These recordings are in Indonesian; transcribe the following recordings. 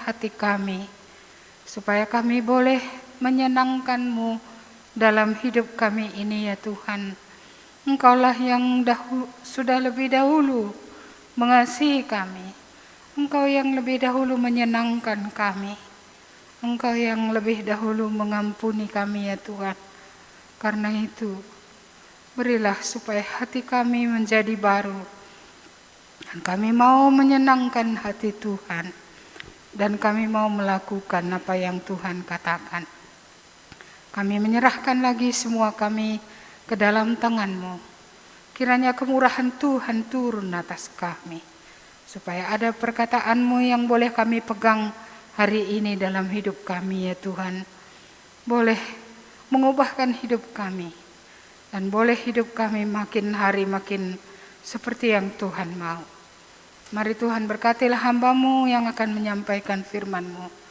hati kami, supaya kami boleh menyenangkan-Mu dalam hidup kami ini ya Tuhan. Engkaulah yang sudah lebih dahulu mengasihi kami. Engkau yang lebih dahulu menyenangkan kami. Engkau yang lebih dahulu mengampuni kami ya Tuhan. Karena itu, berilah supaya hati kami menjadi baru. Dan kami mau menyenangkan hati Tuhan. Dan kami mau melakukan apa yang Tuhan katakan. Kami menyerahkan lagi semua kami ke dalam tangan-Mu. Kiranya kemurahan Tuhan turun atas kami. Supaya ada perkataan-Mu yang boleh kami pegang hari ini dalam hidup kami ya Tuhan. Boleh mengubahkan hidup kami. Dan boleh hidup kami makin hari makin seperti yang Tuhan mau. Mari Tuhan berkatilah hamba-Mu yang akan menyampaikan firman-Mu.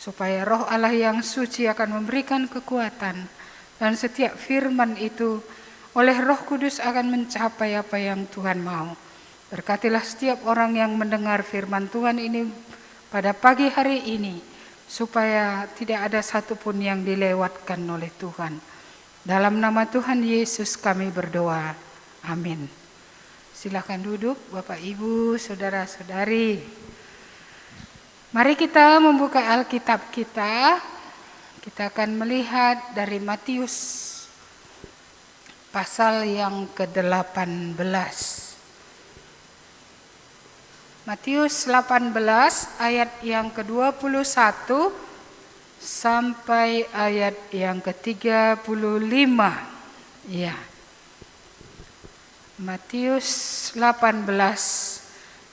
Supaya roh Allah yang suci akan memberikan kekuatan. Dan setiap firman itu oleh Roh Kudus akan mencapai apa yang Tuhan mau. Berkatilah setiap orang yang mendengar firman Tuhan ini pada pagi hari ini. Supaya tidak ada satupun yang dilewatkan oleh Tuhan. Dalam nama Tuhan Yesus kami berdoa. Amin. Silakan duduk Bapak Ibu, Saudara-saudari. Mari kita membuka Alkitab kita. Kita akan melihat dari Matius pasal yang ke-18. Matius 18 ayat yang ke-21 sampai ayat yang ke-35. Ya. Matius 18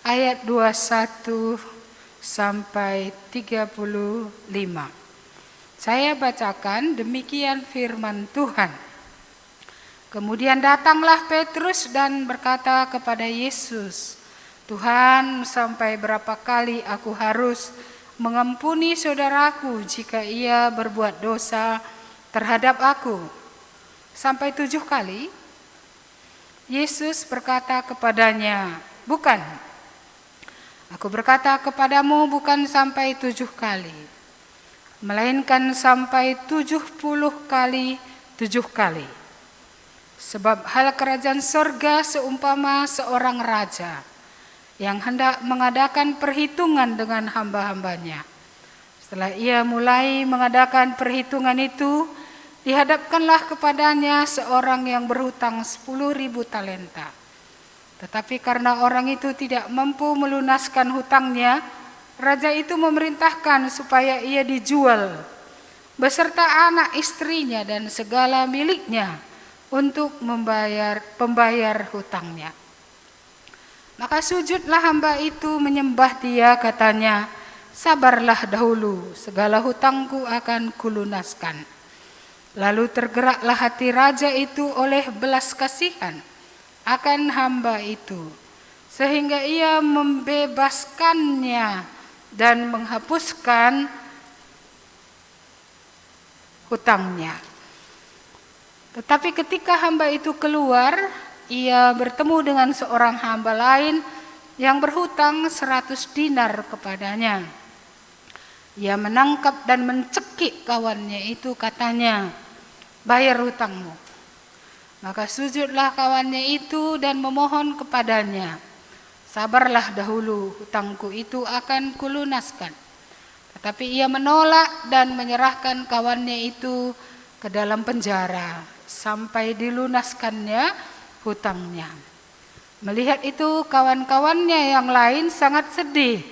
ayat 21 sampai 35. Saya bacakan, demikian firman Tuhan. Kemudian datanglah Petrus dan berkata kepada Yesus, Tuhan, sampai berapa kali aku harus mengampuni saudaraku jika ia berbuat dosa terhadap aku? Sampai 7 kali? Yesus berkata kepadanya, bukan. Aku berkata kepadamu bukan sampai 7 kali, melainkan sampai 70 kali 7 kali. Sebab hal kerajaan sorga seumpama seorang raja yang hendak mengadakan perhitungan dengan hamba-hambanya. Setelah ia mulai mengadakan perhitungan itu, dihadapkanlah kepadanya seorang yang berhutang 10.000 talenta. Tetapi karena orang itu tidak mampu melunaskan hutangnya, raja itu memerintahkan supaya ia dijual beserta anak istrinya dan segala miliknya untuk pembayar hutangnya. Maka sujudlah hamba itu menyembah dia, katanya, sabarlah dahulu, segala hutangku akan kulunaskan. Lalu tergeraklah hati raja itu oleh belas kasihan akan hamba itu, sehingga ia membebaskannya dan menghapuskan hutangnya. Tetapi ketika hamba itu keluar, ia bertemu dengan seorang hamba lain yang berhutang 100 dinar kepadanya. Ia menangkap dan mencekik kawannya itu, katanya, bayar hutangmu. Maka sujudlah kawannya itu dan memohon kepadanya, sabarlah dahulu, hutangku itu akan kulunaskan. Tetapi ia menolak dan menyerahkan kawannya itu ke dalam penjara sampai dilunaskannya hutangnya. Melihat itu kawan-kawannya yang lain sangat sedih.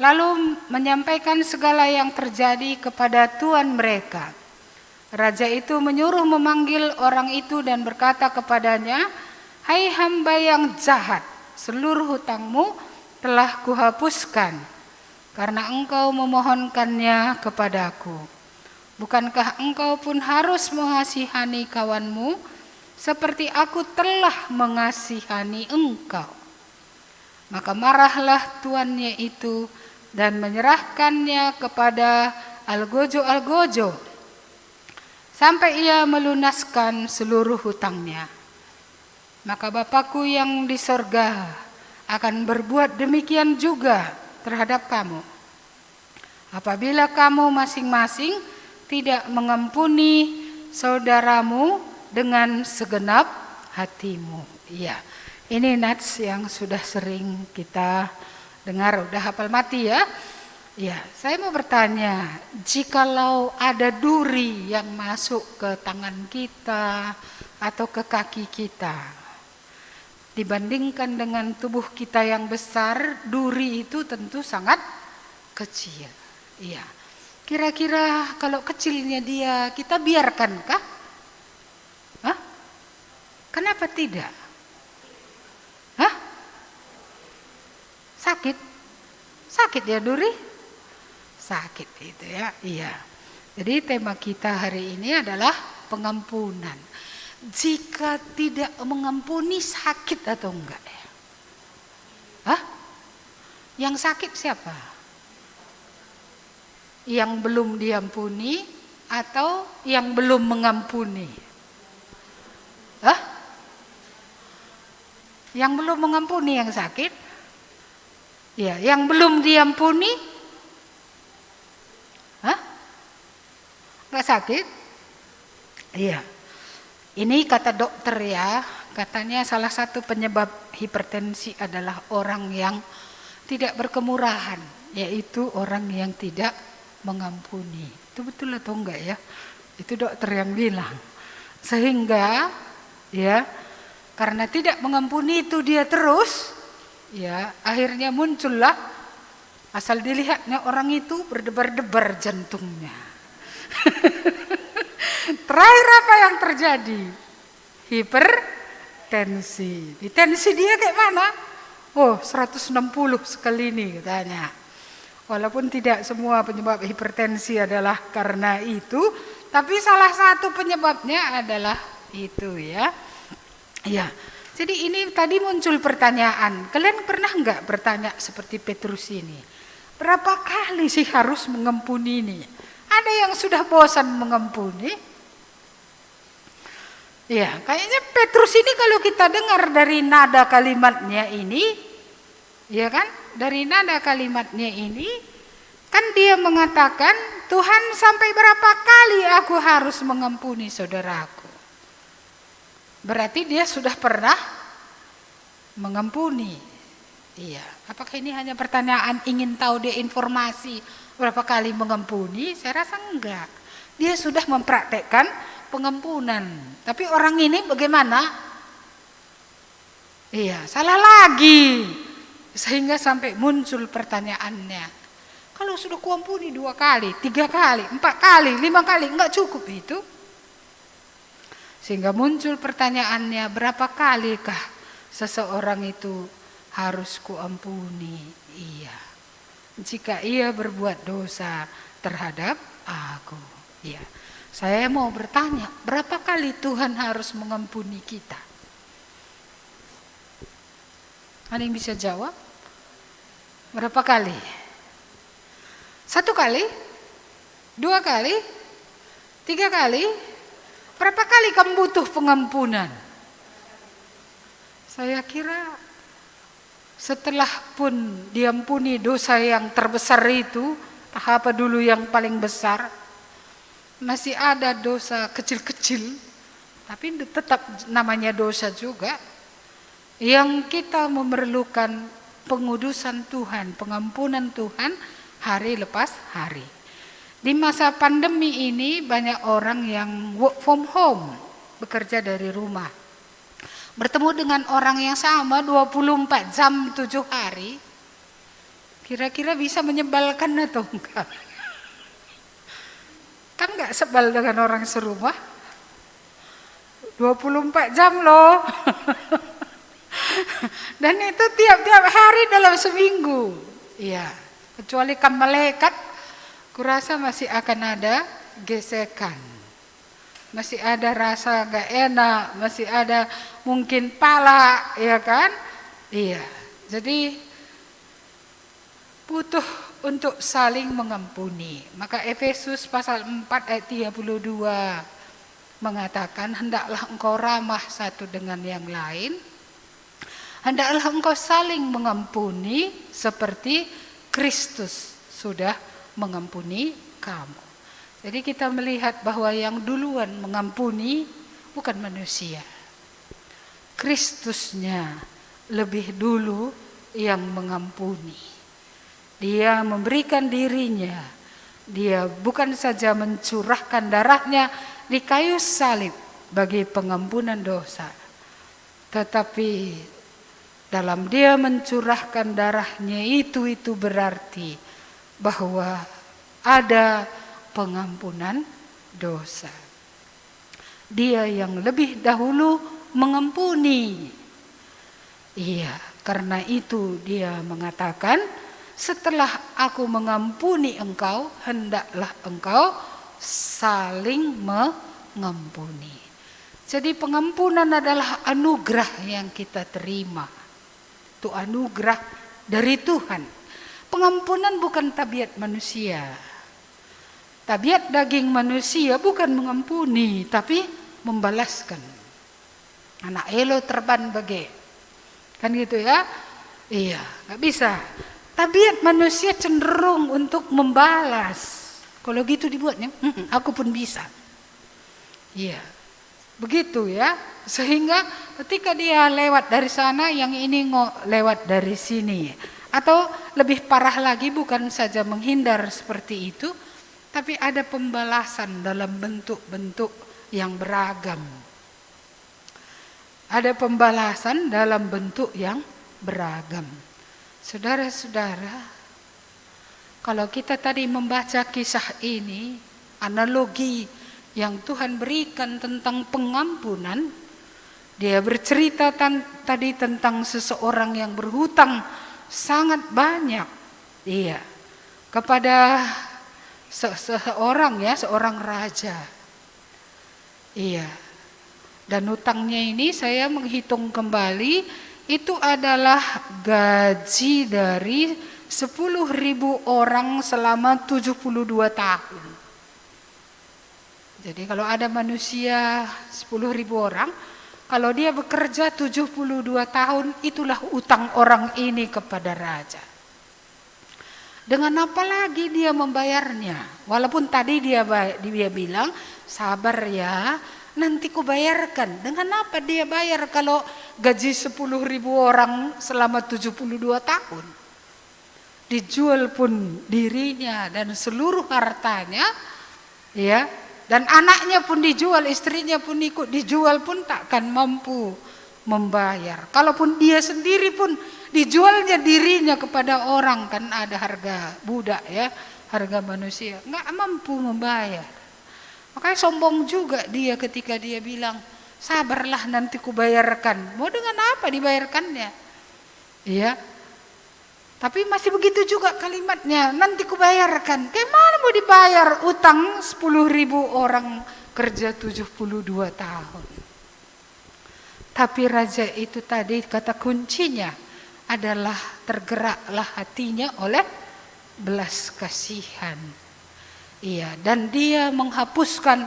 Lalu menyampaikan segala yang terjadi kepada tuan mereka. Raja itu menyuruh memanggil orang itu dan berkata kepadanya, hai hamba yang jahat, seluruh hutangmu telah kuhapuskan karena engkau memohonkannya kepadaku. Bukankah engkau pun harus mengasihani kawanmu seperti aku telah mengasihani engkau? Maka marahlah tuannya itu dan menyerahkannya kepada algojo-algojo sampai ia melunaskan seluruh hutangnya. maka Bapakku yang di sorga akan berbuat demikian juga terhadap kamu. Apabila kamu masing-masing tidak mengampuni saudaramu dengan segenap hatimu. Iya, ini nats yang sudah sering kita dengar, udah hafal mati ya. Ya, saya mau bertanya, jikalau ada duri yang masuk ke tangan kita atau ke kaki kita, dibandingkan dengan tubuh kita yang besar, duri itu tentu sangat kecil. Iya. Kira-kira kalau kecilnya dia, kita biarkankah? Hah? Kenapa tidak? Hah? Sakit? Sakit ya duri? Sakit itu ya, iya. Jadi tema kita hari ini adalah pengampunan. Jika tidak mengampuni sakit atau enggak ya? Hah? Yang sakit siapa? Yang belum diampuni atau yang belum mengampuni? Hah? Yang belum mengampuni yang sakit? Ya, yang belum diampuni? Hah? Nggak sakit? Iya. Ini kata dokter ya, katanya salah satu penyebab hipertensi adalah orang yang tidak berkemurahan, yaitu orang yang tidak mengampuni. Itu betul atau enggak ya? Itu dokter yang bilang. Sehingga ya, karena tidak mengampuni itu dia terus, ya akhirnya muncullah, asal dilihatnya orang itu berdebar-debar jantungnya. Terakhir apa yang terjadi? Hipertensi. Di tensi dia kayak mana? Oh, 160 sekali ini katanya. Walaupun tidak semua penyebab hipertensi adalah karena itu, tapi salah satu penyebabnya adalah itu ya. Ya. Jadi ini tadi muncul pertanyaan. Kalian pernah enggak bertanya seperti Petrus ini? Berapa kali sih harus mengampuni ini? Ada yang sudah bosan mengampuni? Ya, kayaknya Petrus ini kalau kita dengar dari nada kalimatnya ini, ya kan? Dari nada kalimatnya ini, kan dia mengatakan, Tuhan sampai berapa kali aku harus mengampuni saudaraku? Berarti dia sudah pernah mengampuni. Iya, apakah ini hanya pertanyaan ingin tahu dia informasi berapa kali mengampuni? Saya rasa enggak. Dia sudah mempraktekkan pengampunan. Tapi orang ini bagaimana? Iya, salah lagi. Sehingga sampai muncul pertanyaannya. Kalau sudah kuampuni 2 kali, 3 kali, 4 kali, 5 kali, enggak cukup itu? Sehingga muncul pertanyaannya, berapa kalikah seseorang itu harus kuampuni? Iya. Jika ia berbuat dosa terhadap aku. Iya. Saya mau bertanya, berapa kali Tuhan harus mengampuni kita? Ada yang bisa jawab? Berapa kali? 1 kali? 2 kali? 3 kali? Berapa kali kamu butuh pengampunan? Saya kira setelah pun diampuni dosa yang terbesar itu, apa dulu yang paling besar, masih ada dosa kecil-kecil, tapi tetap namanya dosa juga, yang kita memerlukan pengudusan Tuhan, pengampunan Tuhan hari lepas hari. Di masa pandemi ini banyak orang yang work from home, bekerja dari rumah. Bertemu dengan orang yang sama 24 jam 7 hari, kira-kira bisa menyebalkan atau enggak? Kan enggak sebal dengan orang serumah? 24 jam loh. Dan itu tiap-tiap hari dalam seminggu. Iya, kecuali kan malaikat, kurasa masih akan ada gesekan. Masih ada rasa gak enak, masih ada mungkin pala, ya kan? Iya, jadi butuh untuk saling mengampuni. Maka Efesus pasal 4 ayat 32 mengatakan, hendaklah engkau ramah satu dengan yang lain, hendaklah engkau saling mengampuni seperti Kristus sudah mengampuni kamu. Jadi kita melihat bahwa yang duluan mengampuni bukan manusia. Kristusnya lebih dulu yang mengampuni. Dia memberikan dirinya. Dia bukan saja mencurahkan darahnya di kayu salib bagi pengampunan dosa, tetapi dalam dia mencurahkan darahnya itu berarti bahwa ada pengampunan dosa. Dia yang lebih dahulu mengampuni. Iya, karena itu dia mengatakan, setelah aku mengampuni engkau, hendaklah engkau saling mengampuni. Jadi pengampunan adalah anugerah yang kita terima. Itu anugerah dari Tuhan. Pengampunan bukan tabiat manusia. Tabiat daging manusia bukan mengampuni, tapi membalaskan. Anak elo terban bage. Kan gitu ya? Iya, gak bisa. Tabiat manusia cenderung untuk membalas. Kalau gitu dibuatnya, aku pun bisa. Iya, begitu ya. Sehingga ketika dia lewat dari sana, yang ini lewat dari sini. Atau lebih parah lagi, bukan saja menghindar seperti itu, tapi ada pembalasan dalam bentuk-bentuk yang beragam. Ada pembalasan dalam bentuk yang beragam. Saudara-saudara, kalau kita tadi membaca kisah ini, analogi yang Tuhan berikan tentang pengampunan, dia bercerita tadi tentang seseorang yang berhutang sangat banyak, iya, kepada seorang raja, iya. Dan hutangnya ini saya menghitung kembali, itu adalah gaji dari 10.000 orang selama 72 tahun. Jadi kalau ada manusia 10.000 orang, kalau dia bekerja 72 tahun, itulah utang orang ini kepada raja. Dengan apa lagi dia membayarnya? Walaupun tadi dia bilang, sabar ya, nanti ku bayarkan. Dengan apa dia bayar kalau gaji 10.000 orang selama 72 tahun? Dijual pun dirinya dan seluruh hartanya, ya, dan anaknya pun dijual, istrinya pun ikut dijual, pun takkan mampu membayar. Kalaupun dia sendiri pun dijualnya dirinya kepada orang, kan ada harga budak ya, harga manusia, nggak mampu membayar. Makanya sombong juga dia ketika dia bilang, sabarlah nanti ku bayarkan. Mau dengan apa dibayarkannya? Iya. Tapi masih begitu juga kalimatnya, nanti ku bayarkan. Gimana mau dibayar utang 10.000 orang kerja 72 tahun? Tapi raja itu tadi kata kuncinya adalah tergeraklah hatinya oleh belas kasihan. Iya, dan dia menghapuskan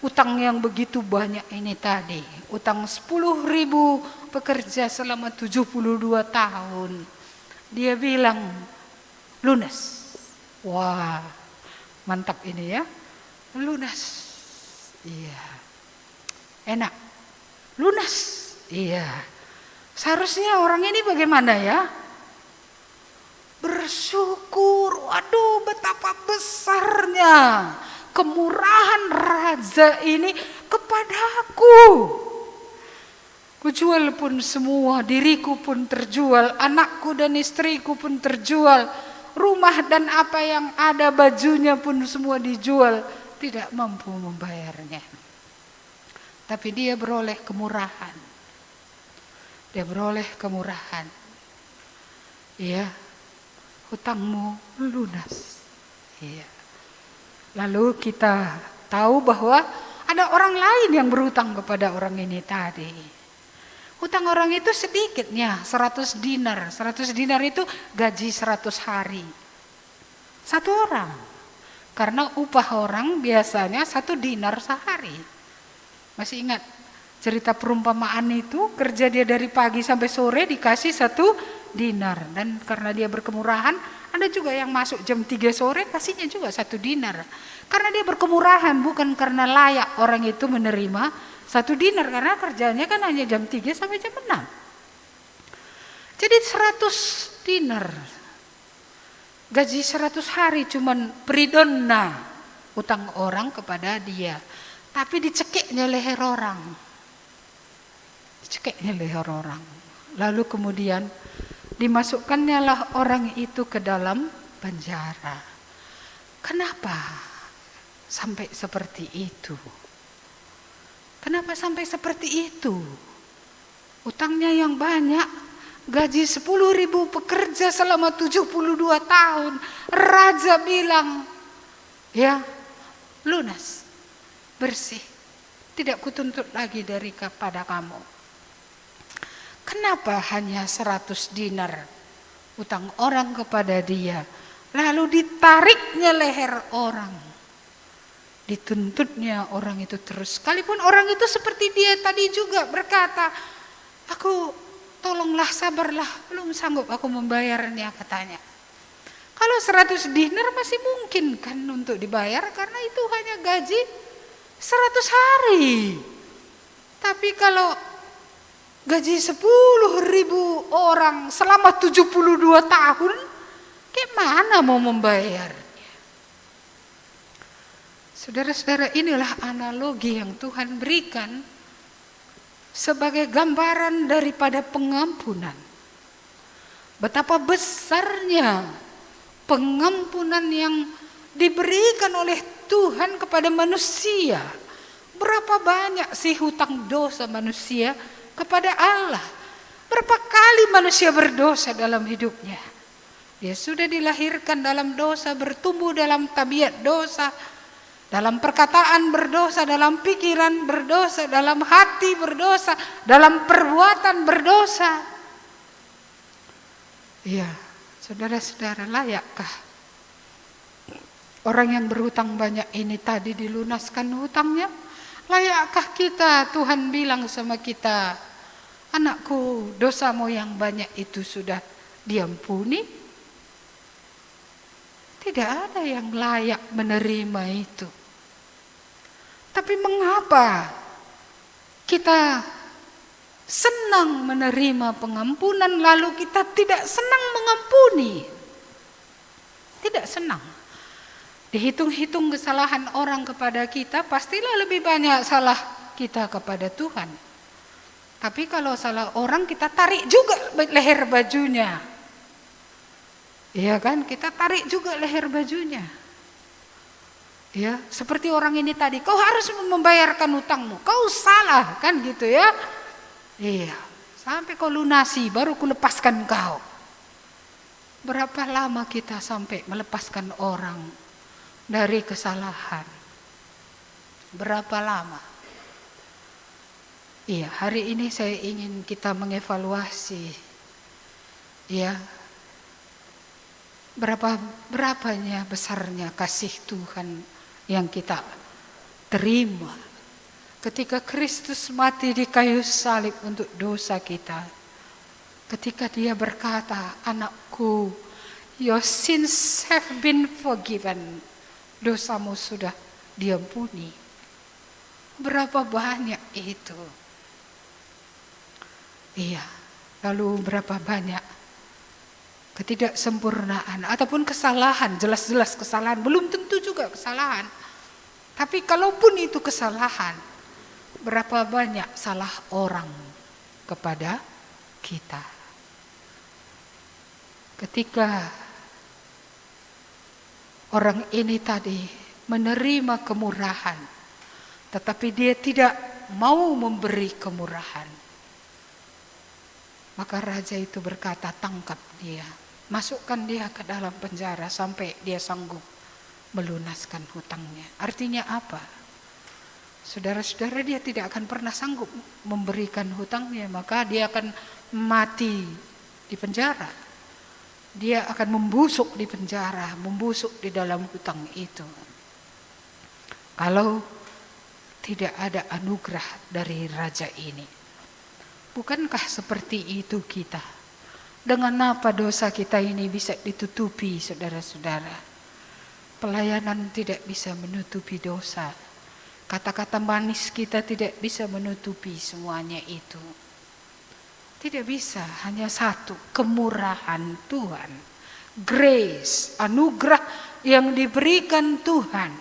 utang yang begitu banyak ini tadi. Utang 10.000 pekerja selama 72 tahun. Dia bilang lunas. Wah, mantap ini ya. Lunas. Iya. Enak. Lunas. Iya. Seharusnya orang ini bagaimana ya? Bersyukur, waduh betapa besarnya kemurahan raja ini kepadaku. Kujual pun semua, diriku pun terjual, anakku dan istriku pun terjual, rumah dan apa yang ada bajunya pun semua dijual, tidak mampu membayarnya. Tapi dia beroleh kemurahan. Dia beroleh kemurahan. Iya. Hutangmu lunas. Iya. Lalu kita tahu bahwa ada orang lain yang berhutang kepada orang ini tadi. Hutang orang itu sedikitnya 100 dinar. 100 dinar itu gaji 100 hari. Satu orang. Karena upah orang biasanya 1 dinar sehari. Masih ingat cerita perumpamaan itu? Kerja dia dari pagi sampai sore dikasih 1 dinar. Dan karena dia berkemurahan, ada juga yang masuk jam 3 sore kasihnya juga 1 dinar. Karena dia berkemurahan, bukan karena layak orang itu menerima 1 dinar. Karena kerjanya kan hanya jam 3 sampai jam 6. Jadi 100 dinar. Gaji 100 hari cuman pridonna utang orang kepada dia. Tapi dicekiknya leher orang. Dicekiknya leher orang. Lalu kemudian dimasukkannya lah orang itu ke dalam penjara. Kenapa sampai seperti itu? Kenapa sampai seperti itu? Utangnya yang banyak, gaji 10.000 pekerja selama 72 tahun. Raja bilang, ya lunas, bersih, tidak kutuntut lagi dari kepada kamu. Kenapa hanya 100 dinar utang orang kepada dia, lalu ditariknya leher orang, dituntutnya orang itu terus. Sekalipun orang itu seperti dia tadi juga berkata, aku tolonglah, sabarlah, belum sanggup aku membayarnya, katanya. Kalau 100 dinar masih mungkin kan untuk dibayar, karena itu hanya gaji 100 hari. Tapi kalau gaji 10.000 orang selama 72 tahun, gimana mau membayarnya? Saudara-saudara, inilah analogi yang Tuhan berikan sebagai gambaran daripada pengampunan. Betapa besarnya pengampunan yang diberikan oleh Tuhan kepada manusia. Berapa banyak sih hutang dosa manusia kepada Allah? Berapa kali manusia berdosa dalam hidupnya? Dia sudah dilahirkan dalam dosa, bertumbuh dalam tabiat dosa, dalam perkataan berdosa, dalam pikiran berdosa, dalam hati berdosa, dalam perbuatan berdosa. Ya, saudara-saudara, layakkah orang yang berhutang banyak ini tadi dilunaskan hutangnya? Layakkah kita? Tuhan bilang sama kita, anakku, dosamu yang banyak itu sudah diampuni. Tidak ada yang layak menerima itu. Tapi mengapa kita senang menerima pengampunan lalu kita tidak senang mengampuni? Tidak senang. Dihitung-hitung kesalahan orang kepada kita, pastilah lebih banyak salah kita kepada Tuhan. Tapi kalau salah orang, kita tarik juga leher bajunya. Iya kan, kita tarik juga leher bajunya. Ya, seperti orang ini tadi, kau harus membayarkan hutangmu, kau salah, kan gitu ya. Iya, sampai kau lunasi baru ku lepaskan kau. Berapa lama kita sampai melepaskan orang dari kesalahan? Berapa lama? Iya, hari ini saya ingin kita mengevaluasi, ya, berapanya besarnya kasih Tuhan yang kita terima ketika Kristus mati di kayu salib untuk dosa kita. Ketika dia berkata, anakku, your sins have been forgiven. Dosamu sudah diampuni. Berapa banyak itu? Iya, lalu berapa banyak ketidaksempurnaan ataupun kesalahan, jelas-jelas kesalahan, belum tentu juga kesalahan. Tapi kalaupun itu kesalahan, berapa banyak salah orang kepada kita. Ketika orang ini tadi menerima kemurahan, tetapi dia tidak mau memberi kemurahan, maka raja itu berkata, tangkap dia, masukkan dia ke dalam penjara sampai dia sanggup melunaskan hutangnya. Artinya apa? Saudara-saudara, dia tidak akan pernah sanggup memberikan hutangnya, maka dia akan mati di penjara. Dia akan membusuk di penjara, membusuk di dalam hutang itu. Kalau tidak ada anugerah dari raja ini. Bukankah seperti itu kita? Dengan apa dosa kita ini bisa ditutupi, saudara-saudara? Pelayanan tidak bisa menutupi dosa. Kata-kata manis kita tidak bisa menutupi semuanya itu. Tidak bisa, hanya satu, kemurahan Tuhan. Grace, anugerah yang diberikan Tuhan.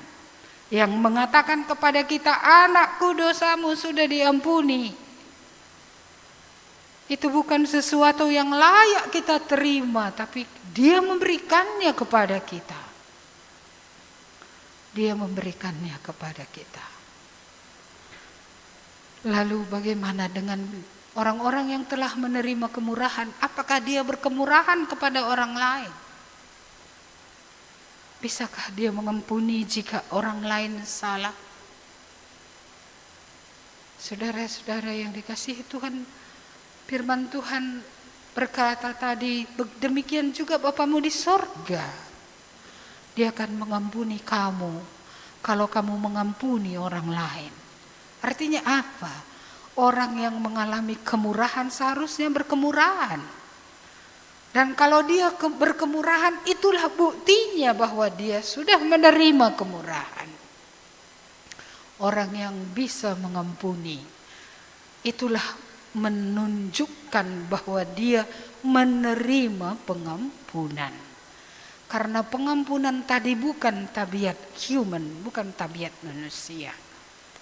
Yang mengatakan kepada kita, anakku dosamu sudah diampuni. Itu bukan sesuatu yang layak kita terima, tapi Dia memberikannya kepada kita. Dia memberikannya kepada kita. Lalu bagaimana dengan orang-orang yang telah menerima kemurahan? Apakah dia berkemurahan kepada orang lain? Bisakah dia mengampuni jika orang lain salah? Saudara-saudara yang dikasihi Tuhan, firman Tuhan berkata tadi, demikian juga Bapamu di sorga. Dia akan mengampuni kamu kalau kamu mengampuni orang lain. Artinya apa? Orang yang mengalami kemurahan seharusnya berkemurahan. Dan kalau dia berkemurahan, itulah buktinya bahwa dia sudah menerima kemurahan. Orang yang bisa mengampuni, itulah menunjukkan bahwa dia menerima pengampunan. Karena pengampunan tadi bukan tabiat human, bukan tabiat manusia.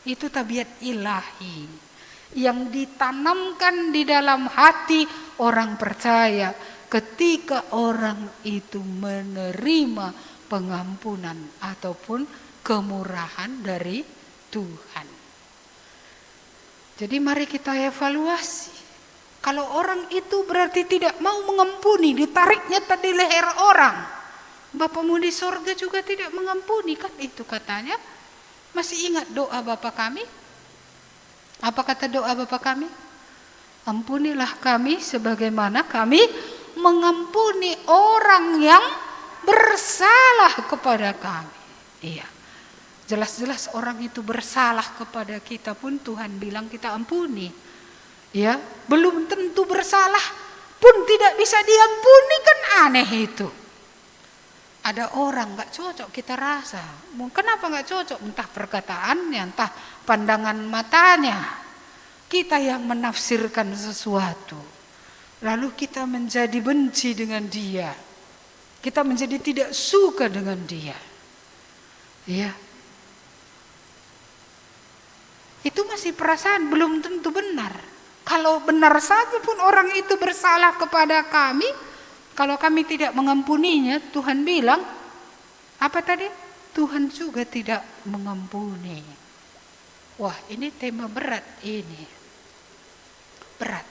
Itu tabiat ilahi yang ditanamkan di dalam hati orang percaya ketika orang itu menerima pengampunan ataupun kemurahan dari Tuhan. Jadi mari kita evaluasi. Kalau orang itu berarti tidak mau mengampuni, ditariknya tadi leher orang. Bapamu di sorga juga tidak mengampuni, kan itu katanya. Masih ingat doa Bapa kami? Apa kata doa Bapa kami? Ampunilah kami sebagaimana kami mengampuni orang yang bersalah kepada kami. Iya. Jelas-jelas orang itu bersalah kepada kita pun Tuhan bilang kita ampuni. Ya, belum tentu bersalah pun tidak bisa diampuni, kan aneh itu. Ada orang gak cocok kita rasa. Kenapa gak cocok? Entah perkataannya, entah pandangan matanya. Kita yang menafsirkan sesuatu. Lalu kita menjadi benci dengan dia. Kita menjadi tidak suka dengan dia. Ya. Itu masih perasaan, belum tentu benar. Kalau benar saja pun orang itu bersalah kepada kami, kalau kami tidak mengampuninya, Tuhan bilang, apa tadi? Tuhan juga tidak mengampuni. Wah, ini tema berat ini. Berat.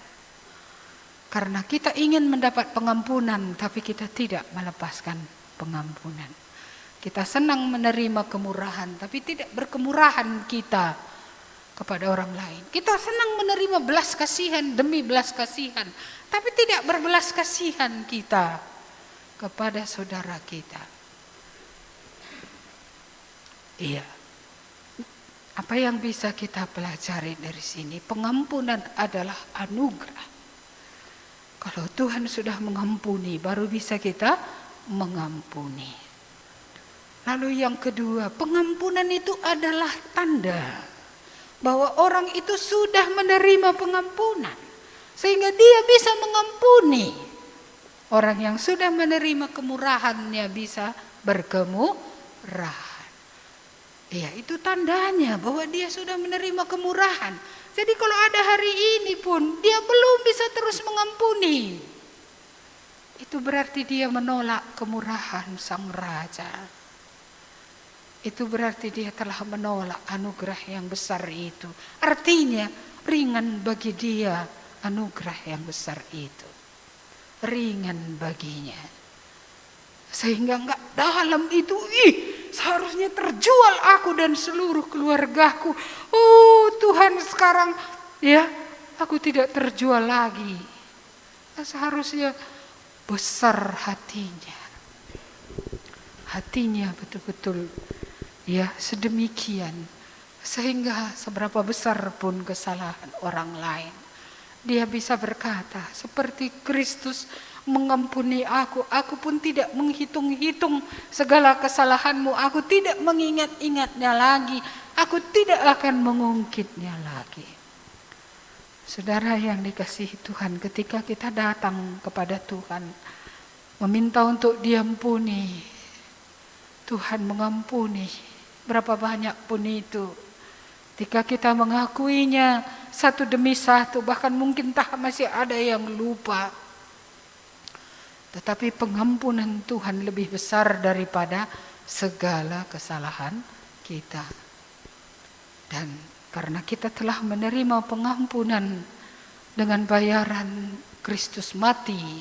Karena kita ingin mendapat pengampunan, tapi kita tidak melepaskan pengampunan. Kita senang menerima kemurahan, tapi tidak berkemurahan kita kepada orang lain. Kita senang menerima belas kasihan demi belas kasihan, tapi tidak berbelas kasihan kita kepada saudara kita. Iya. Apa yang bisa kita pelajari dari sini? Pengampunan adalah anugerah. Kalau Tuhan sudah mengampuni, baru bisa kita mengampuni. Lalu yang kedua, pengampunan itu adalah tanda bahwa orang itu sudah menerima pengampunan, sehingga dia bisa mengampuni. Orang yang sudah menerima kemurahannya bisa berkemurahan. Ya, itu tandanya bahwa dia sudah menerima kemurahan. Jadi kalau ada hari ini pun dia belum bisa terus mengampuni, itu berarti dia menolak kemurahan Sang Raja. Itu berarti dia telah menolak anugerah yang besar itu. Artinya ringan bagi dia anugerah yang besar itu. Ringan baginya. Sehingga enggak dalam itu, seharusnya terjual aku dan seluruh keluargaku. Oh Tuhan, sekarang ya aku tidak terjual lagi. Seharusnya besar hatinya. Hatinya betul-betul ya sedemikian Sehingga seberapa besar pun kesalahan orang lain, dia bisa berkata, seperti Kristus mengampuni aku pun tidak menghitung-hitung segala kesalahanmu, aku tidak mengingat-ingatnya lagi, aku tidak akan mengungkitnya lagi. Saudara yang dikasihi Tuhan, ketika kita datang kepada Tuhan, meminta untuk diampuni, Tuhan mengampuni, berapa banyak pun itu. Ketika kita mengakuinya satu demi satu, bahkan mungkin masih ada yang lupa. Tetapi pengampunan Tuhan lebih besar daripada segala kesalahan kita. Dan karena kita telah menerima pengampunan dengan bayaran Kristus mati,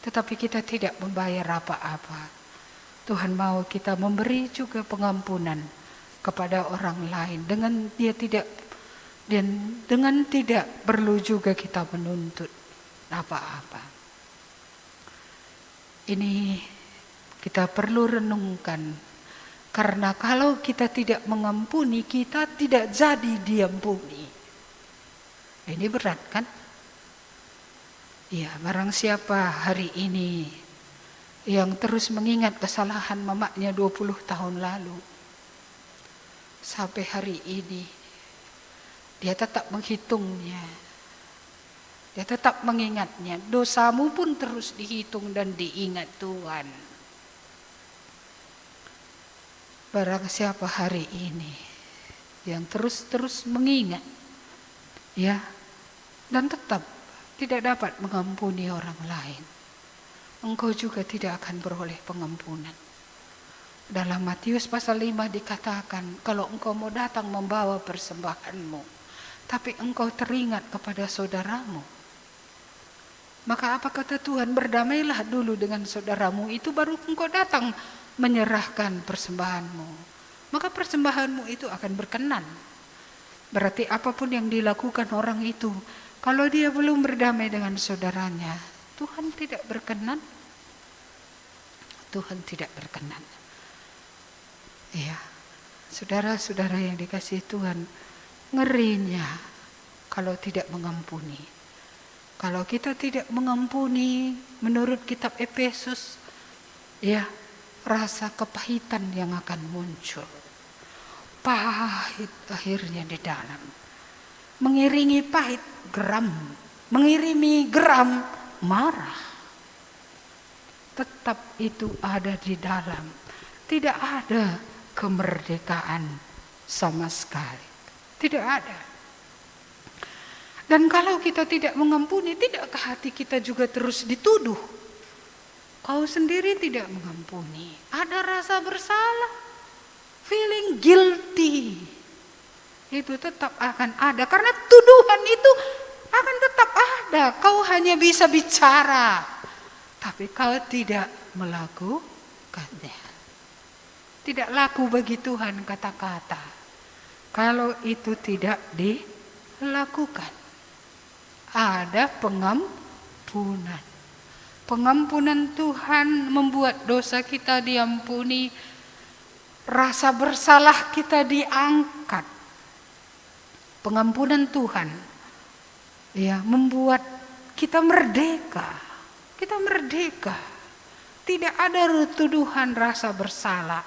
tetapi kita tidak membayar apa-apa. Tuhan mau kita memberi juga pengampunan kepada orang lain dengan tidak perlu juga kita menuntut apa-apa. Ini kita perlu renungkan, karena kalau kita tidak mengampuni, kita tidak jadi diampuni. Ini berat kan? Ya, barang siapa hari ini yang terus mengingat kesalahan mamanya 20 tahun lalu, sampai hari ini dia tetap menghitungnya, dia tetap mengingatnya. Dosamu pun terus dihitung dan diingat Tuhan. Barang siapa hari ini yang terus mengingat, ya, dan tetap tidak dapat mengampuni orang lain, engkau juga tidak akan beroleh pengampunan. Dalam Matius pasal 5 dikatakan, kalau engkau mau datang membawa persembahanmu, tapi engkau teringat kepada saudaramu, maka apa kata Tuhan? Berdamailah dulu dengan saudaramu, itu baru engkau datang menyerahkan persembahanmu. Maka persembahanmu itu akan berkenan. Berarti apapun yang dilakukan orang itu, kalau dia belum berdamai dengan saudaranya, Tuhan tidak berkenan. Tuhan tidak berkenan. Ya, saudara-saudara yang dikasihi Tuhan, ngerinya kalau tidak mengampuni. Kalau kita tidak mengampuni, menurut kitab Efesus, ya, rasa kepahitan yang akan muncul. Pahit akhirnya di dalam. Mengiringi pahit, geram. Mengiringi geram, marah. Tetap itu ada di dalam. Tidak ada kemerdekaan sama sekali. Tidak ada. Dan kalau kita tidak mengampuni, tidakkah hati kita juga terus dituduh? Kau sendiri tidak mengampuni. Ada rasa bersalah, feeling guilty. Itu tetap akan ada. Karena tuduhan itu akan tetap ada. Kau hanya bisa bicara, tapi kau tidak melakukannya. Tidak laku bagi Tuhan kata-kata kalau itu tidak dilakukan. Ada pengampunan. Pengampunan Tuhan membuat dosa kita diampuni, rasa bersalah kita diangkat. Pengampunan Tuhan, ya, membuat kita merdeka. Kita merdeka. Tidak ada tuduhan rasa bersalah.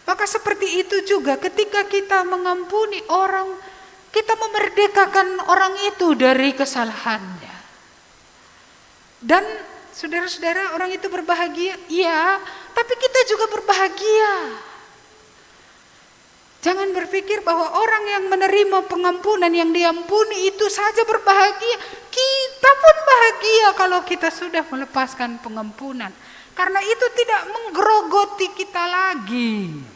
Maka seperti itu juga ketika kita mengampuni orang, kita memerdekakan orang itu dari kesalahannya. Dan saudara-saudara, orang itu berbahagia, iya, tapi kita juga berbahagia. Jangan berpikir bahwa orang yang menerima pengampunan, yang diampuni itu saja berbahagia. Kita pun bahagia kalau kita sudah melepaskan pengampunan. Karena itu tidak menggerogoti kita lagi.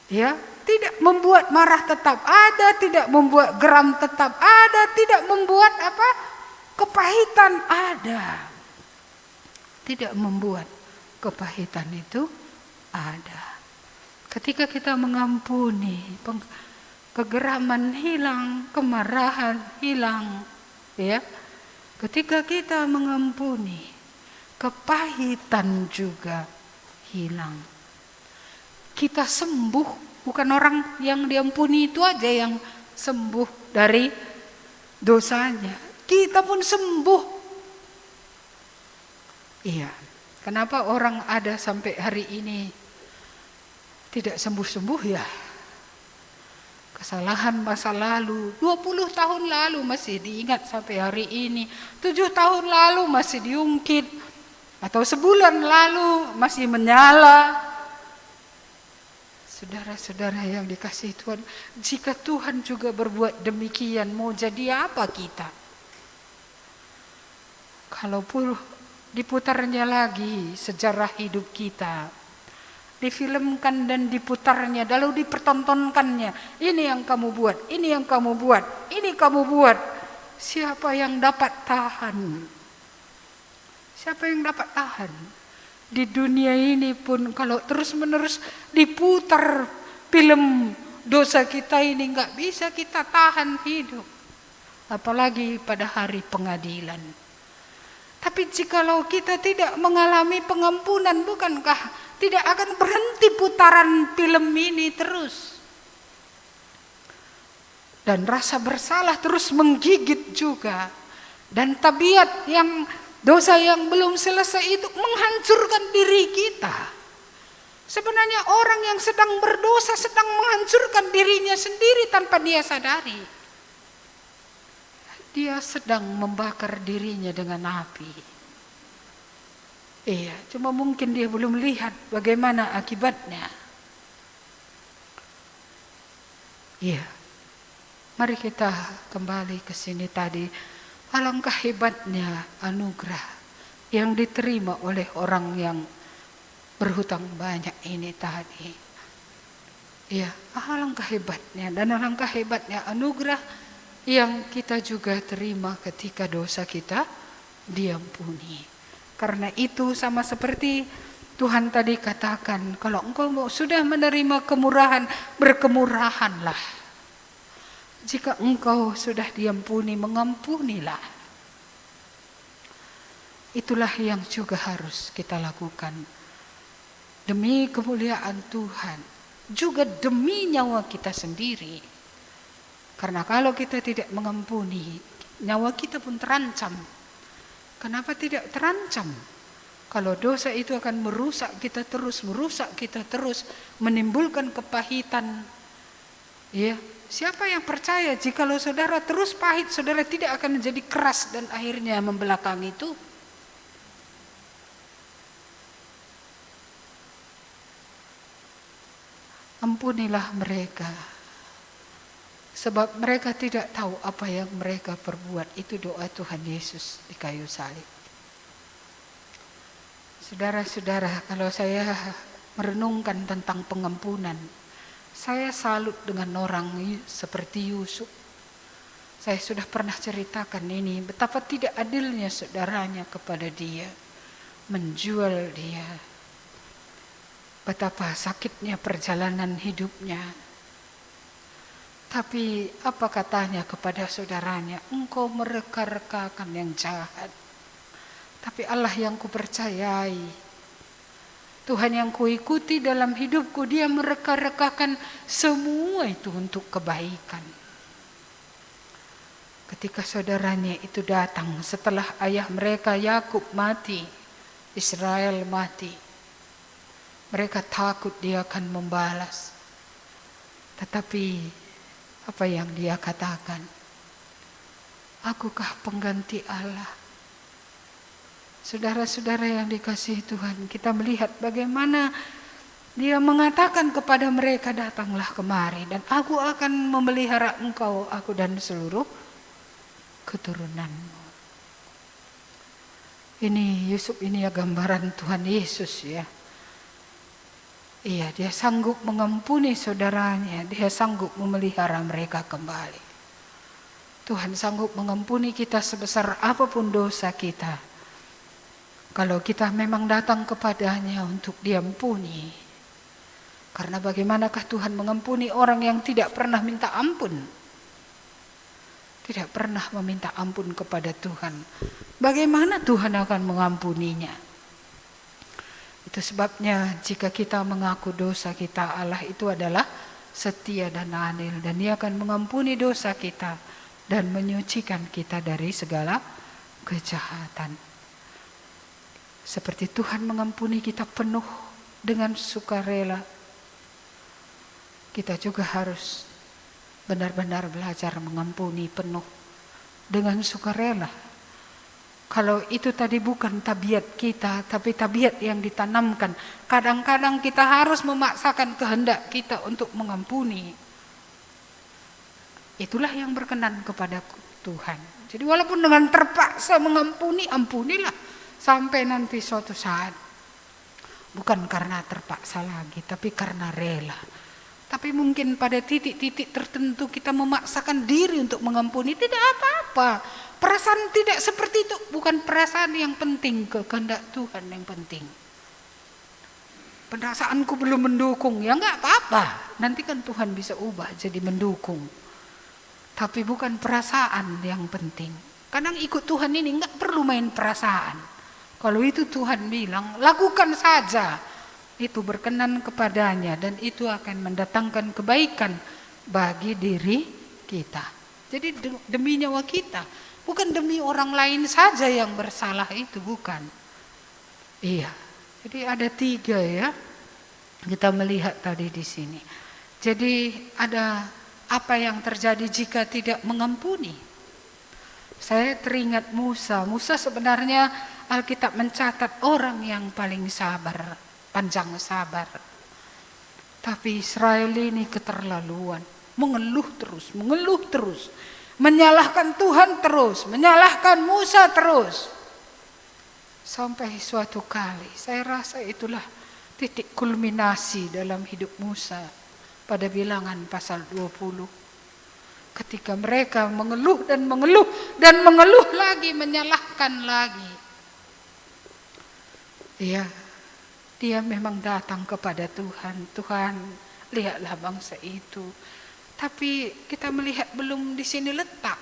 Ya, tidak membuat marah tetap ada, tidak membuat geram tetap ada, tidak membuat kepahitan ada. Tidak membuat kepahitan itu ada. Ketika kita mengampuni, kegeraman hilang, kemarahan hilang, ya. Ketika kita mengampuni, kepahitan juga hilang. Kita sembuh Bukan orang yang diampuni itu aja yang sembuh dari dosanya. Kita pun sembuh. Iya. Kenapa orang ada sampai hari ini tidak sembuh-sembuh ya? Kesalahan masa lalu, 20 tahun lalu masih diingat sampai hari ini. 7 tahun lalu masih diungkit. Atau sebulan lalu masih menyala. Saudara-saudara yang dikasihi Tuhan, jika Tuhan juga berbuat demikian, mau jadi apa kita? Kalaupun diputarnya lagi sejarah hidup kita, difilmkan dan diputarnya, lalu dipertontonkannya, ini yang kamu buat, ini yang kamu buat, ini kamu buat, siapa yang dapat tahan? Siapa yang dapat tahan? Di dunia ini pun kalau terus-menerus diputar film dosa kita ini, nggak bisa kita tahan hidup. Apalagi pada hari pengadilan. Tapi jikalau kita tidak mengalami pengampunan, bukankah tidak akan berhenti putaran film ini terus? Dan rasa bersalah terus menggigit juga. Dan tabiat yang dosa yang belum selesai itu menghancurkan diri kita. Sebenarnya orang yang sedang berdosa sedang menghancurkan dirinya sendiri tanpa dia sadari. Dia sedang membakar dirinya dengan api. Iya, cuma mungkin dia belum lihat bagaimana akibatnya. Iya. Mari kita kembali ke sini tadi. Alangkah hebatnya anugerah yang diterima oleh orang yang berhutang banyak ini tadi. Ya, alangkah hebatnya dan alangkah hebatnya anugerah yang kita juga terima ketika dosa kita diampuni. Karena itu sama seperti Tuhan tadi katakan, kalau engkau sudah menerima kemurahan, berkemurahanlah. Jika engkau sudah diampuni, mengampunilah. Itulah yang juga harus kita lakukan. Demi kemuliaan Tuhan. Juga demi nyawa kita sendiri. Karena kalau kita tidak mengampuni, nyawa kita pun terancam. Kenapa tidak terancam? Kalau dosa itu akan merusak kita terus, menimbulkan kepahitan. Ya. Siapa yang percaya jikalau saudara terus pahit, saudara tidak akan menjadi keras dan akhirnya membelakang itu? Ampunilah mereka, sebab mereka tidak tahu apa yang mereka perbuat. Itu doa Tuhan Yesus di kayu salib. Saudara-saudara, kalau saya merenungkan tentang pengampunan, saya salut dengan orang seperti Yusuf. Saya sudah pernah ceritakan ini, betapa tidak adilnya saudaranya kepada dia, menjual dia. Betapa sakitnya perjalanan hidupnya. Tapi apa katanya kepada saudaranya? Engkau mereka-rekakan yang jahat. Tapi Allah yang kupercayai, Tuhan yang kuikuti dalam hidupku, dia mereka-rekakan semua itu untuk kebaikan. Ketika saudaranya itu datang setelah ayah mereka Yakub mati, Israel mati, mereka takut dia akan membalas. Tetapi apa yang dia katakan? Akukah pengganti Allah? Saudara-saudara yang dikasihi Tuhan, kita melihat bagaimana dia mengatakan kepada mereka, datanglah kemari dan aku akan memelihara engkau, aku dan seluruh keturunanmu. Ini Yusuf ini ya gambaran Tuhan Yesus ya. Iya, dia sanggup mengampuni saudaranya, dia sanggup memelihara mereka kembali. Tuhan sanggup mengampuni kita sebesar apapun dosa kita. Kalau kita memang datang kepadanya untuk diampuni. Karena bagaimanakah Tuhan mengampuni orang yang tidak pernah minta ampun? Tidak pernah meminta ampun kepada Tuhan. Bagaimana Tuhan akan mengampuninya? Itu sebabnya jika kita mengaku dosa kita, Allah itu adalah setia dan adil, dan Dia akan mengampuni dosa kita dan menyucikan kita dari segala kejahatan. Seperti Tuhan mengampuni kita penuh dengan sukarela, kita juga harus benar-benar belajar mengampuni penuh dengan sukarela. Kalau itu tadi bukan tabiat kita, tapi tabiat yang ditanamkan. Kadang-kadang kita harus memaksakan kehendak kita untuk mengampuni. Itulah yang berkenan kepada Tuhan. Jadi walaupun dengan terpaksa mengampuni, ampunilah sampai nanti suatu saat. Bukan karena terpaksa lagi, tapi karena rela. Tapi mungkin pada titik-titik tertentu kita memaksakan diri untuk mengampuni, tidak apa-apa. Perasaan tidak seperti itu, bukan perasaan yang penting, kehendak Tuhan yang penting. Perasaanku belum mendukung, ya enggak apa-apa. Nanti kan Tuhan bisa ubah jadi mendukung. Tapi bukan perasaan yang penting. Kadang ikut Tuhan ini enggak perlu main perasaan. Kalau itu Tuhan bilang, lakukan saja. Itu berkenan kepadanya dan itu akan mendatangkan kebaikan bagi diri kita. Jadi demi nyawa kita, bukan demi orang lain saja yang bersalah itu, bukan. Iya. Jadi ada 3 ya. Kita melihat tadi di sini. Jadi ada apa yang terjadi jika tidak mengampuni? Saya teringat Musa. Musa sebenarnya Alkitab mencatat orang yang paling sabar, panjang sabar. Tapi Israel ini keterlaluan, mengeluh terus, menyalahkan Tuhan terus, menyalahkan Musa terus. Sampai suatu kali, saya rasa itulah titik kulminasi dalam hidup Musa pada Bilangan pasal 20. Ketika mereka mengeluh dan mengeluh lagi, menyalahkan lagi. Ya, dia memang datang kepada Tuhan. Tuhan, lihatlah bangsa itu. Tapi kita melihat belum di sini letak.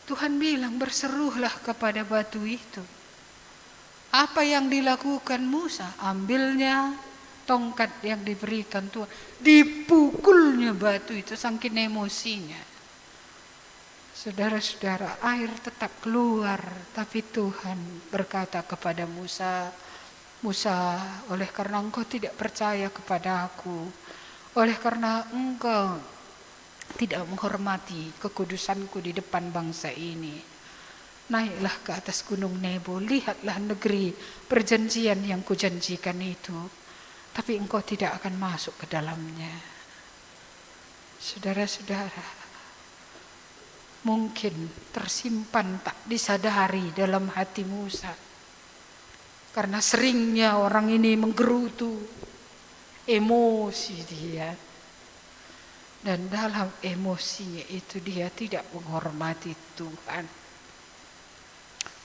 Tuhan bilang berserulah kepada batu itu. Apa yang dilakukan Musa? Ambilnya tongkat yang diberikan Tuhan. Dipukulnya batu itu saking emosinya. Saudara-saudara, air tetap keluar, tapi Tuhan berkata kepada Musa, Musa, oleh karena engkau tidak percaya kepada aku, oleh karena engkau tidak menghormati kekudusanku di depan bangsa ini, naiklah ke atas gunung Nebo, lihatlah negeri perjanjian yang kujanjikan itu, tapi engkau tidak akan masuk ke dalamnya. Saudara-saudara, mungkin tersimpan tak disadari dalam hati Musa. Karena seringnya orang ini menggerutu, emosi dia. Dan dalam emosinya itu dia tidak menghormati Tuhan.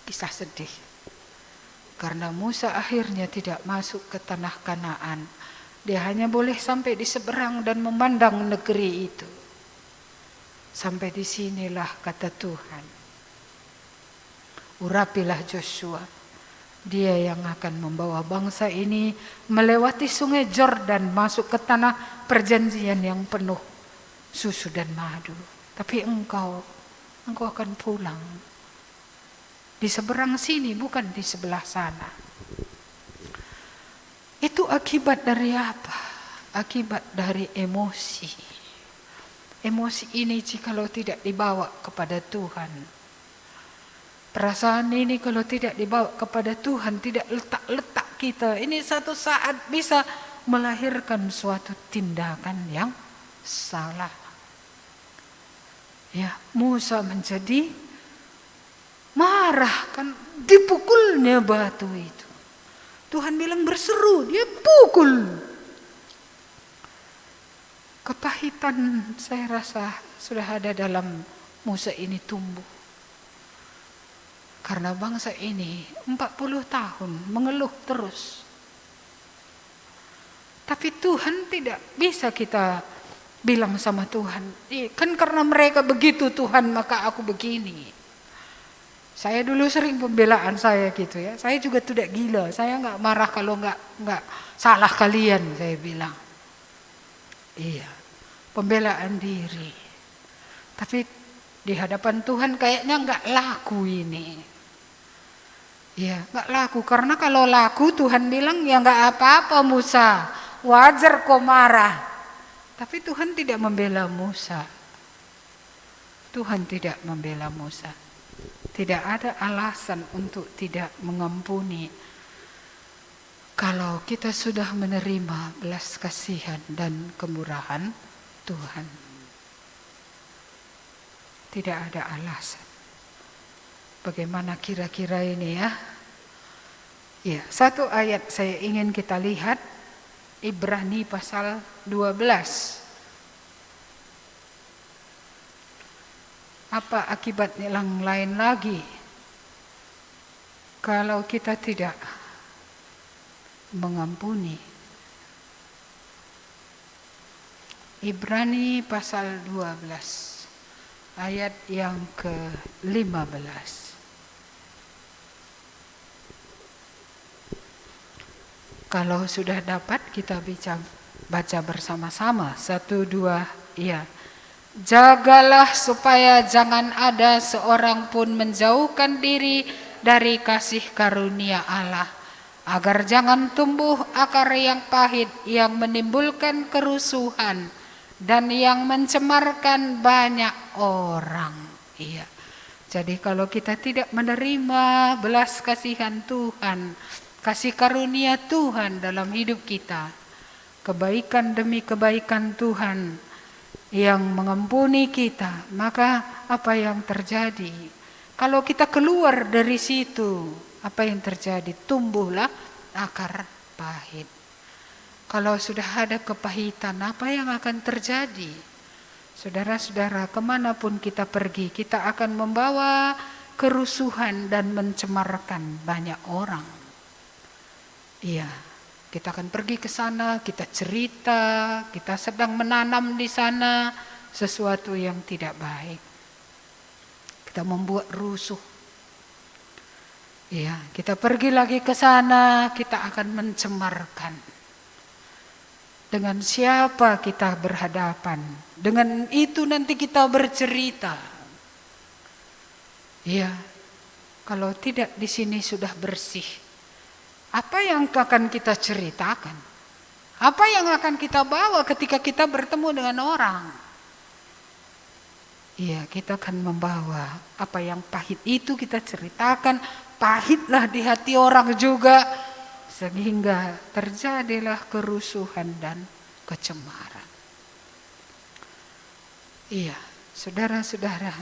Kisah sedih. Karena Musa akhirnya tidak masuk ke tanah Kanaan. Dia hanya boleh sampai di seberang dan memandang negeri itu. Sampai di sinilah kata Tuhan. Urapilah Joshua. Dia yang akan membawa bangsa ini melewati sungai Yordan masuk ke tanah perjanjian yang penuh susu dan madu. Tapi engkau akan pulang. Di seberang sini bukan di sebelah sana. Itu akibat dari apa? Akibat dari emosi. Emosi ini jikalau tidak dibawa kepada Tuhan, perasaan ini kalau tidak dibawa kepada Tuhan, tidak letak kita, ini satu saat bisa melahirkan suatu tindakan yang salah. Ya, Musa menjadi marah, kan dipukulnya batu itu. Tuhan bilang berseru, dia pukul. Kepahitan saya rasa sudah ada dalam Musa ini tumbuh. Karena bangsa ini 40 tahun mengeluh terus. Tapi Tuhan tidak bisa kita bilang sama Tuhan, kan karena mereka begitu Tuhan maka aku begini. Saya dulu sering pembelaan saya gitu ya. Saya juga tidak gila, saya nggak marah kalau nggak salah kalian, saya bilang. Iya, pembelaan diri. Tapi di hadapan Tuhan kayaknya nggak laku ini. Ya, nggak laku. Karena kalau laku Tuhan bilang ya nggak apa-apa Musa, wajar kau marah. Tapi Tuhan tidak membela Musa. Tuhan tidak membela Musa. Tidak ada alasan untuk tidak mengampuni. Kalau kita sudah menerima belas kasihan dan kemurahan Tuhan, tidak ada alasan. Bagaimana kira-kira ini ya? Ya, satu ayat saya ingin kita lihat, Ibrani pasal 12. Apa akibatnya yang lain lagi kalau kita tidak mengampuni? Ibrani pasal 12 ayat yang ke-15. Kalau sudah dapat kita baca bersama-sama. 1, 2, iya. Jagalah supaya jangan ada seorang pun menjauhkan diri dari kasih karunia Allah, agar jangan tumbuh akar yang pahit yang menimbulkan kerusuhan dan yang mencemarkan banyak orang. Iya. Jadi kalau kita tidak menerima belas kasihan Tuhan, kasih karunia Tuhan dalam hidup kita, kebaikan demi kebaikan Tuhan yang mengampuni kita, maka apa yang terjadi? Kalau kita keluar dari situ, apa yang terjadi? Tumbuhlah akar pahit. Kalau sudah ada kepahitan, apa yang akan terjadi? Saudara-saudara, kemanapun kita pergi, kita akan membawa kerusuhan dan mencemarkan banyak orang. Iya, kita akan pergi ke sana, kita cerita, kita sedang menanam di sana sesuatu yang tidak baik. Kita membuat rusuh. Iya, kita pergi lagi ke sana, kita akan mencemarkan. Dengan siapa kita berhadapan? Dengan itu nanti kita bercerita. Iya, kalau tidak di sini sudah bersih, apa yang akan kita ceritakan? Apa yang akan kita bawa ketika kita bertemu dengan orang? Iya, kita akan membawa apa yang pahit itu kita ceritakan. Pahitlah di hati orang juga, sehingga terjadilah kerusuhan dan kecemaran. Iya, saudara-saudara,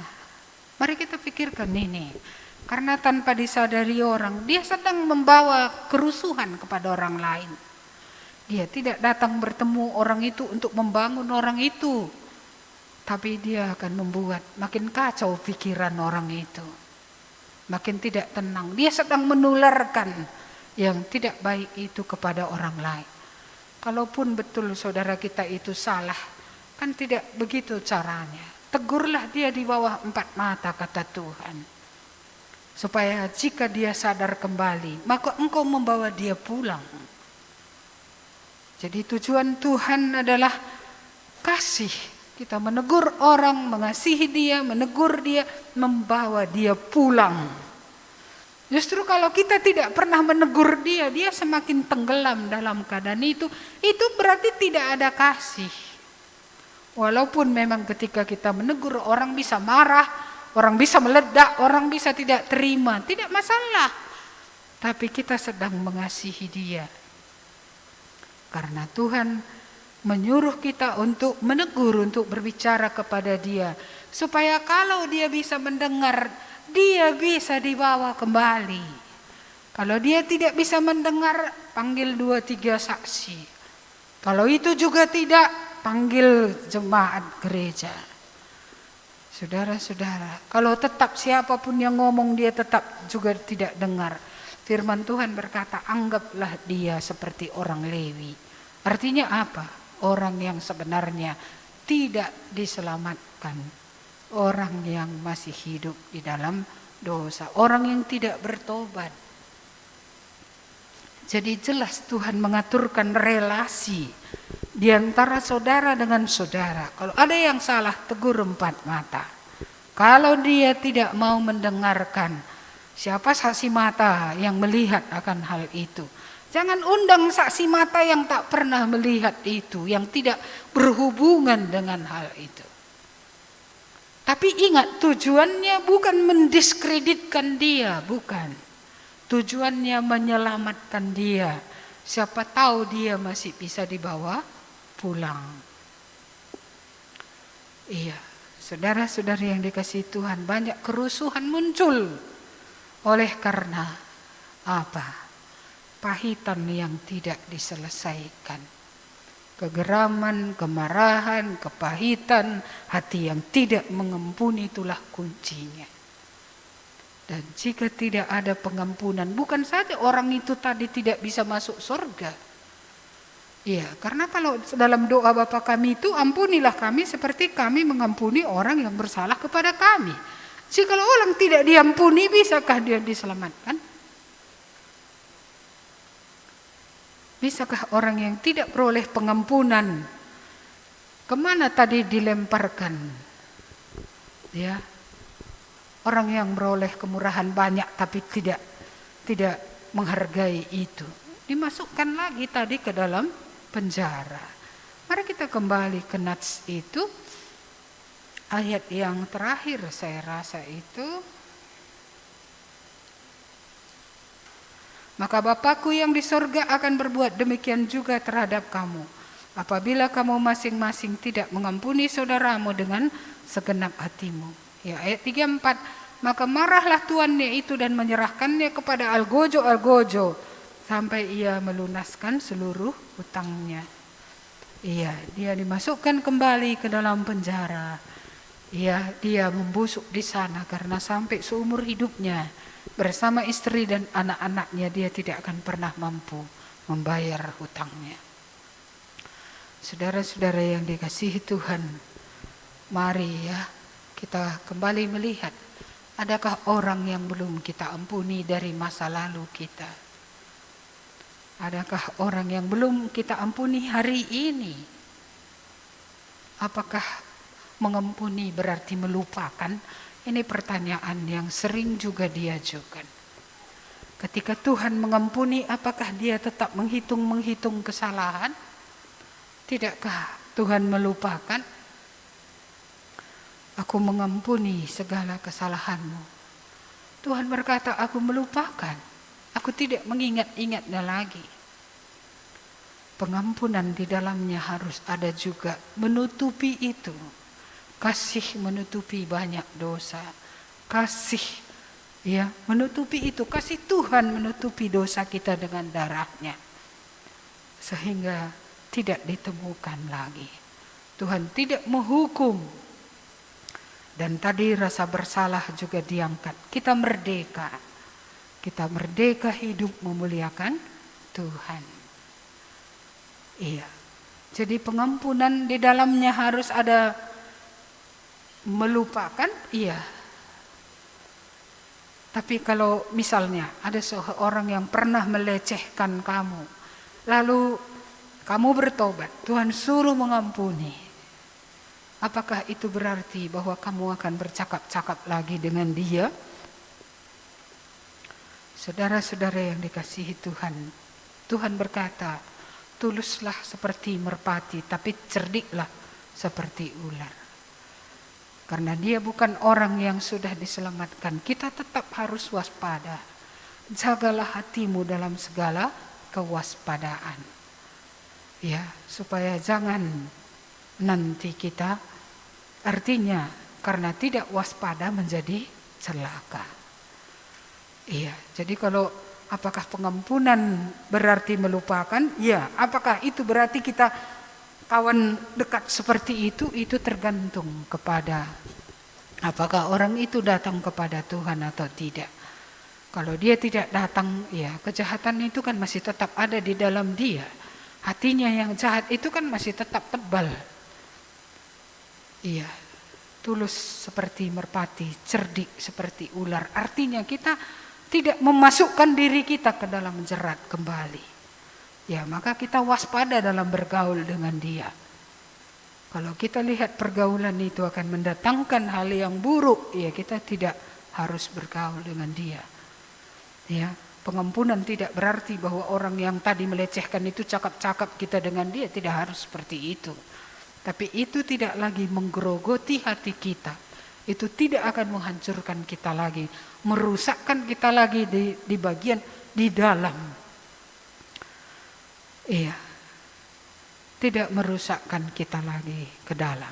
mari kita pikirkan ini. Karena tanpa disadari orang, dia sedang membawa kerusuhan kepada orang lain. Dia tidak datang bertemu orang itu untuk membangun orang itu, tapi dia akan membuat makin kacau pikiran orang itu, makin tidak tenang. Dia sedang menularkan yang tidak baik itu kepada orang lain. Kalaupun betul saudara kita itu salah, kan tidak begitu caranya. Tegurlah dia di bawah 4 mata, kata Tuhan. Supaya jika dia sadar kembali, maka engkau membawa dia pulang. Jadi tujuan Tuhan adalah kasih. Kita menegur orang, mengasihi dia, menegur dia, membawa dia pulang. Justru kalau kita tidak pernah menegur dia, dia semakin tenggelam dalam keadaan itu berarti tidak ada kasih. Walaupun memang ketika kita menegur, orang bisa marah, orang bisa meledak, orang bisa tidak terima, tidak masalah. Tapi kita sedang mengasihi dia. Karena Tuhan menyuruh kita untuk menegur, untuk berbicara kepada dia. Supaya kalau dia bisa mendengar, dia bisa dibawa kembali. Kalau dia tidak bisa mendengar, panggil 2-3 saksi. Kalau itu juga tidak, panggil jemaat gereja. Saudara-saudara, kalau tetap siapapun yang ngomong dia tetap juga tidak dengar. Firman Tuhan berkata, anggaplah dia seperti orang Lewi. Artinya apa? Orang yang sebenarnya tidak diselamatkan. Orang yang masih hidup di dalam dosa. Orang yang tidak bertobat. Jadi jelas Tuhan mengaturkan relasi di antara saudara dengan saudara. Kalau ada yang salah, tegur empat mata. Kalau dia tidak mau mendengarkan, siapa saksi mata yang melihat akan hal itu? Jangan undang saksi mata yang tak pernah melihat itu, yang tidak berhubungan dengan hal itu. Tapi ingat, tujuannya bukan mendiskreditkan dia, bukan. Tujuannya menyelamatkan dia. Siapa tahu dia masih bisa dibawa pulang. Iya, saudara-saudari yang dikasihi Tuhan, banyak kerusuhan muncul oleh karena apa? Pahitan yang tidak diselesaikan. Kegeraman, kemarahan, kepahitan, hati yang tidak mengampuni, itulah kuncinya. Dan jika tidak ada pengampunan, bukan saja orang itu tadi tidak bisa masuk surga. Iya, karena kalau dalam doa Bapa kami itu, ampunilah kami seperti kami mengampuni orang yang bersalah kepada kami. Jika orang tidak diampuni, bisakah dia diselamatkan? Bisakah orang yang tidak peroleh pengampunan, kemana tadi dilemparkan? Ya, orang yang beroleh kemurahan banyak tapi tidak menghargai itu, dimasukkan lagi tadi ke dalam penjara. Mari kita kembali ke nats itu, ayat yang terakhir saya rasa itu. Maka Bapakku yang di sorga akan berbuat demikian juga terhadap kamu, apabila kamu masing-masing tidak mengampuni saudaramu dengan segenap hatimu. Ya, ayat 34, maka marahlah tuannya itu dan menyerahkannya kepada algojo sampai ia melunaskan seluruh hutangnya. Iya, dia dimasukkan kembali ke dalam penjara. Iya, dia membusuk di sana karena sampai seumur hidupnya bersama istri dan anak-anaknya dia tidak akan pernah mampu membayar hutangnya. Saudara-saudara yang dikasihi Tuhan, mari ya kita kembali melihat, adakah orang yang belum kita ampuni dari masa lalu kita? Adakah orang yang belum kita ampuni hari ini? Apakah mengampuni berarti melupakan? Ini pertanyaan yang sering juga diajukan. Ketika Tuhan mengampuni, apakah dia tetap menghitung kesalahan? Tidakkah Tuhan melupakan? Aku mengampuni segala kesalahanmu. Tuhan berkata, aku melupakan. Aku tidak mengingat-ingatnya lagi. Pengampunan di dalamnya harus ada juga menutupi itu. Kasih menutupi banyak dosa. Kasih ya menutupi itu. Kasih Tuhan menutupi dosa kita dengan darahnya. Sehingga tidak ditemukan lagi. Tuhan tidak menghukum. Dan tadi rasa bersalah juga diangkat. Kita merdeka. Kita merdeka hidup memuliakan Tuhan. Iya. Jadi pengampunan di dalamnya harus ada melupakan, iya. Tapi kalau misalnya ada seorang yang pernah melecehkan kamu, lalu kamu bertobat, Tuhan suruh mengampuni. Apakah itu berarti bahwa kamu akan bercakap-cakap lagi dengan dia? Saudara-saudara yang dikasihi Tuhan, Tuhan berkata, tuluslah seperti merpati, tapi cerdiklah seperti ular. Karena dia bukan orang yang sudah diselamatkan, kita tetap harus waspada. Jagalah hatimu dalam segala kewaspadaan. Ya, supaya jangan nanti kita, artinya karena tidak waspada menjadi celaka. Iya, jadi kalau apakah pengampunan berarti melupakan? Ya, apakah itu berarti kita kawan dekat seperti itu tergantung kepada apakah orang itu datang kepada Tuhan atau tidak. Kalau dia tidak datang, ya kejahatan itu kan masih tetap ada di dalam dia. Hatinya yang jahat itu kan masih tetap tebal. Iya, tulus seperti merpati, cerdik seperti ular. Artinya kita tidak memasukkan diri kita ke dalam jerat kembali. ya maka kita waspada dalam bergaul dengan dia. Kalau kita lihat pergaulan itu akan mendatangkan hal yang buruk, ya kita tidak harus bergaul dengan dia. Ya, pengampunan tidak berarti bahwa orang yang tadi melecehkan itu cakap-cakap kita dengan dia, tidak harus seperti itu. Tapi itu tidak lagi menggerogoti hati kita. Itu tidak akan menghancurkan kita lagi, merusakkan kita lagi di bagian di dalam. Iya. Tidak merusakkan kita lagi ke dalam.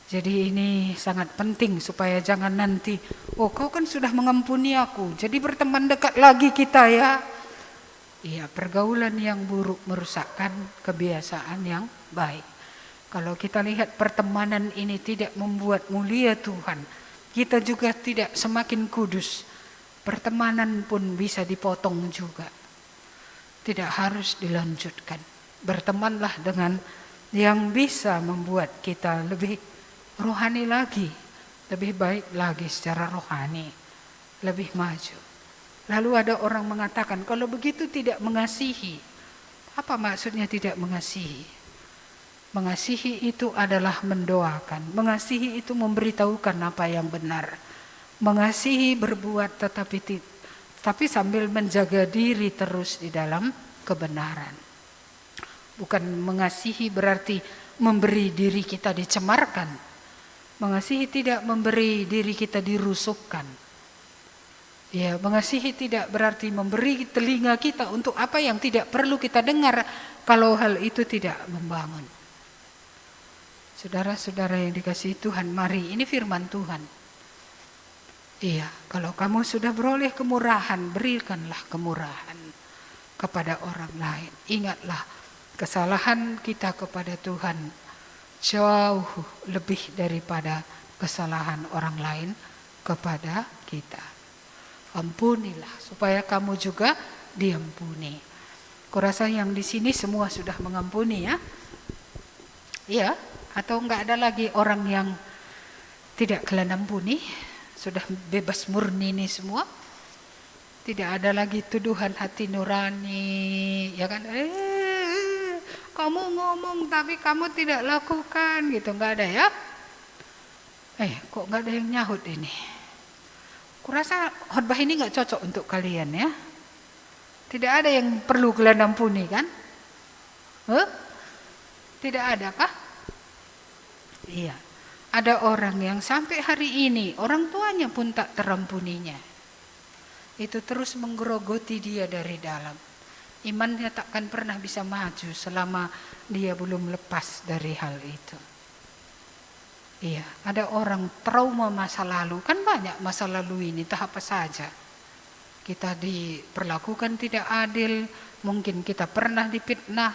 Jadi ini sangat penting supaya jangan nanti, oh kau kan sudah mengampuni aku, jadi berteman dekat lagi kita ya. Iya, pergaulan yang buruk merusakkan kebiasaan yang baik. Kalau kita lihat pertemanan ini tidak membuat mulia Tuhan, kita juga tidak semakin kudus. Pertemanan pun bisa dipotong juga. Tidak harus dilanjutkan. Bertemanlah dengan yang bisa membuat kita lebih rohani lagi, lebih baik lagi secara rohani, lebih maju. Lalu ada orang mengatakan, kalau begitu tidak mengasihi. Apa maksudnya tidak mengasihi? Mengasihi itu adalah mendoakan. Mengasihi itu memberitahukan apa yang benar. Mengasihi berbuat tapi sambil menjaga diri terus di dalam kebenaran. Bukan mengasihi berarti memberi diri kita dicemarkan. Mengasihi tidak memberi diri kita dirusukkan. Ya, mengasihi tidak berarti memberi telinga kita untuk apa yang tidak perlu kita dengar kalau hal itu tidak membangun. Saudara-saudara yang dikasihi Tuhan, mari, ini firman Tuhan. Iya, kalau kamu sudah beroleh kemurahan, berikanlah kemurahan kepada orang lain. Ingatlah, kesalahan kita kepada Tuhan jauh lebih daripada kesalahan orang lain kepada kita. Ampunilah supaya kamu juga diampuni. Kurasa yang di sini semua sudah mengampuni ya? Iya, atau enggak ada lagi orang yang tidak kalian ampuni? Sudah bebas murni ini semua? Tidak ada lagi tuduhan hati nurani, ya kan? Kamu ngomong tapi kamu tidak lakukan gitu, nggak ada ya? Kok nggak ada yang nyahut ini? Kurasa khotbah ini nggak cocok untuk kalian ya? Tidak ada yang perlu kalian ampuni kan? Tidak ada kah? Iya. Ada orang yang sampai hari ini orang tuanya pun tak terampuninya. Itu terus menggerogoti dia dari dalam. Imannya takkan pernah bisa maju selama dia belum lepas dari hal itu. Iya, ada orang trauma masa lalu, kan banyak masa lalu ini, entah apa saja. Kita diperlakukan tidak adil, mungkin kita pernah difitnah,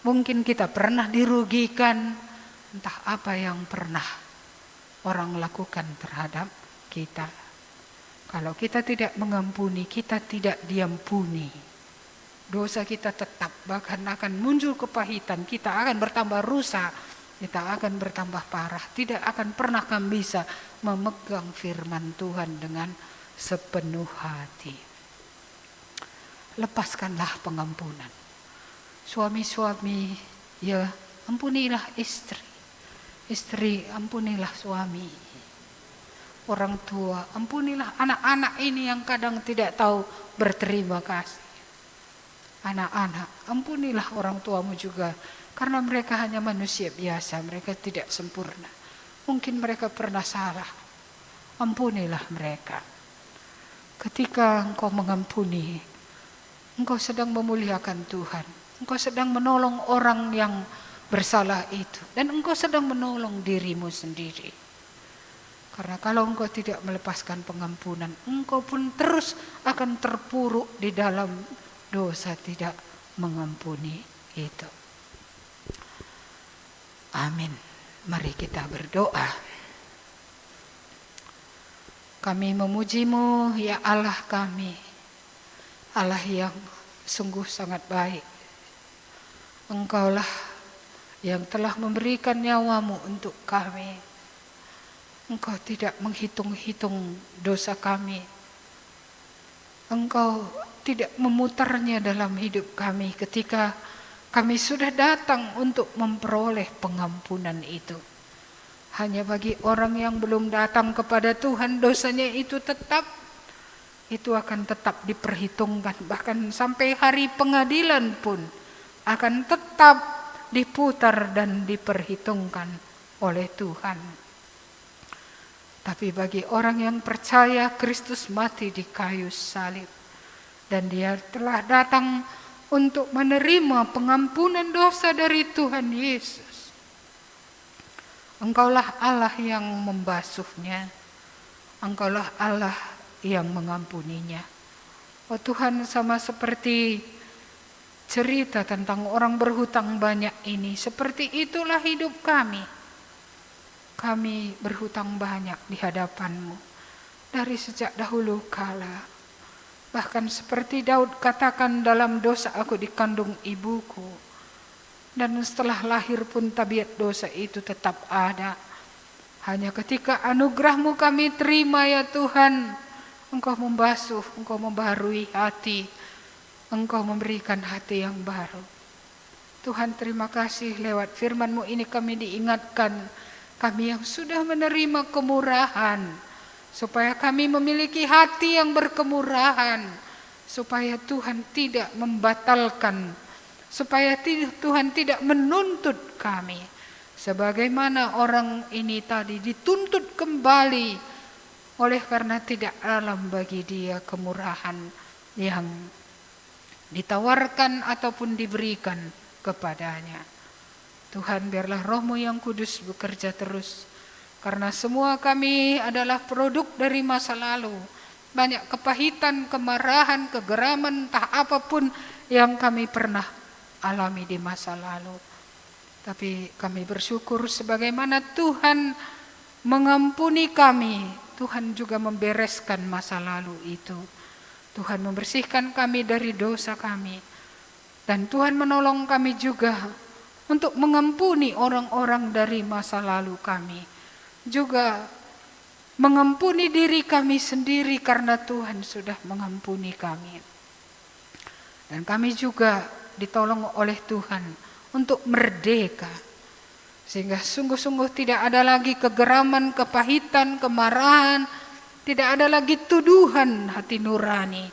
mungkin kita pernah dirugikan, entah apa yang pernah orang lakukan terhadap kita. Kalau kita tidak mengampuni, kita tidak diampuni. Dosa kita tetap, bahkan akan muncul kepahitan, kita akan bertambah rusak, kita akan bertambah parah. Tidak akan pernah kami bisa memegang firman Tuhan dengan sepenuh hati. Lepaskanlah pengampunan. Suami-suami, ya ampunilah istri. Istri, ampunilah suami. Orang tua, ampunilah anak-anak ini yang kadang tidak tahu berterima kasih. Anak-anak, ampunilah orang tuamu juga, karena mereka hanya manusia biasa, mereka tidak sempurna. Mungkin mereka pernah salah, ampunilah mereka. Ketika engkau mengampuni, engkau sedang memuliakan Tuhan, engkau sedang menolong orang yang bersalah itu, dan engkau sedang menolong dirimu sendiri. Karena kalau engkau tidak melepaskan pengampunan, engkau pun terus akan terpuruk di dalam dosa tidak mengampuni itu. Amin. Mari kita berdoa. Kami memuji-Mu ya Allah kami, Allah yang sungguh sangat baik. Engkaulah yang telah memberikan nyawa-Mu untuk kami. Engkau tidak menghitung-hitung dosa kami. Engkau tidak memutarnya dalam hidup kami ketika kami sudah datang untuk memperoleh pengampunan itu. Hanya bagi orang yang belum datang kepada Tuhan, dosanya itu akan tetap diperhitungkan. Bahkan sampai hari pengadilan pun akan tetap diputar dan diperhitungkan oleh Tuhan. Tapi bagi orang yang percaya Kristus mati di kayu salib dan dia telah datang untuk menerima pengampunan dosa dari Tuhan Yesus, Engkaulah Allah yang membasuhnya, Engkaulah Allah yang mengampuninya. Oh Tuhan, sama seperti cerita tentang orang berhutang banyak ini, seperti itulah hidup kami. Kami berhutang banyak di hadapan-Mu dari sejak dahulu kala. Bahkan seperti Daud katakan, dalam dosa aku dikandung ibuku. Dan setelah lahir pun tabiat dosa itu tetap ada. Hanya ketika anugerah-Mu kami terima ya Tuhan, Engkau membasuh, Engkau membaharui hati, Engkau memberikan hati yang baru. Tuhan, terima kasih, lewat firman-Mu ini kami diingatkan, kami yang sudah menerima kemurahan, supaya kami memiliki hati yang berkemurahan, supaya Tuhan tidak membatalkan, supaya Tuhan tidak menuntut kami. Sebagaimana orang ini tadi dituntut kembali, oleh karena tidak dalam bagi dia kemurahan yang ditawarkan ataupun diberikan kepadanya. Tuhan, biarlah Roh-Mu yang kudus bekerja terus. Karena semua kami adalah produk dari masa lalu. Banyak kepahitan, kemarahan, kegeraman, entah apapun yang kami pernah alami di masa lalu. Tapi kami bersyukur sebagaimana Tuhan mengampuni kami, Tuhan juga membereskan masa lalu itu. Tuhan membersihkan kami dari dosa kami. Dan Tuhan menolong kami juga untuk mengampuni orang-orang dari masa lalu kami. Juga mengampuni diri kami sendiri karena Tuhan sudah mengampuni kami. Dan kami juga ditolong oleh Tuhan untuk merdeka. Sehingga sungguh-sungguh tidak ada lagi kegeraman, kepahitan, kemarahan, tidak ada lagi tuduhan hati nurani.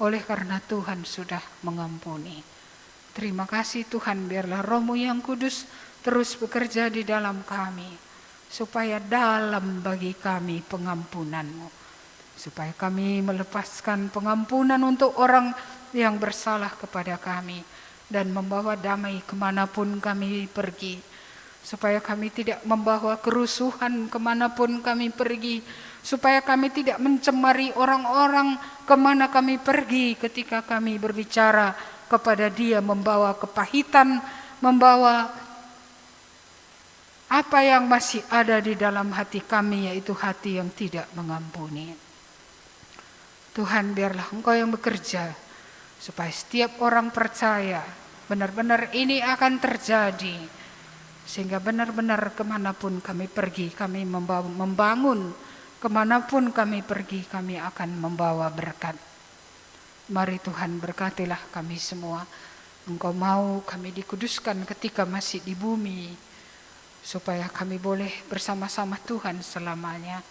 Oleh karena Tuhan sudah mengampuni. Terima kasih Tuhan, biarlah Roh-Mu yang kudus terus bekerja di dalam kami. Supaya dalam bagi kami pengampunan-Mu. Supaya kami melepaskan pengampunan untuk orang yang bersalah kepada kami. Dan membawa damai kemanapun kami pergi. Supaya kami tidak membawa kerusuhan kemanapun kami pergi. Supaya kami tidak mencemari orang-orang kemana kami pergi ketika kami berbicara kepada dia, membawa kepahitan, membawa apa yang masih ada di dalam hati kami, yaitu hati yang tidak mengampuni. Tuhan, biarlah Engkau yang bekerja supaya setiap orang percaya benar-benar ini akan terjadi, sehingga benar-benar kemanapun kami pergi, kami membangun, kemanapun kami pergi, kami akan membawa berkat. Mari Tuhan, berkatilah kami semua. Engkau mau kami dikuduskan ketika masih di bumi, supaya kami boleh bersama-sama Tuhan selamanya.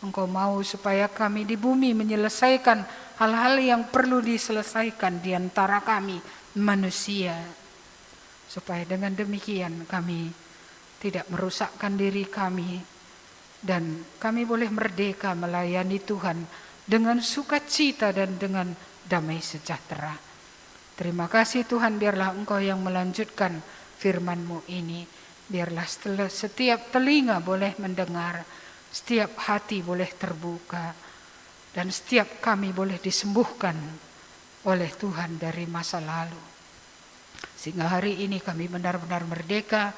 Engkau mau supaya kami di bumi menyelesaikan hal-hal yang perlu diselesaikan di antara kami manusia. Supaya dengan demikian kami tidak merusakkan diri kami. Dan kami boleh merdeka melayani Tuhan dengan sukacita dan dengan damai sejahtera. Terima kasih Tuhan, biarlah Engkau yang melanjutkan firman-Mu ini. Biarlah setiap telinga boleh mendengar, setiap hati boleh terbuka, dan setiap kami boleh disembuhkan oleh Tuhan dari masa lalu. Sehingga hari ini kami benar-benar merdeka,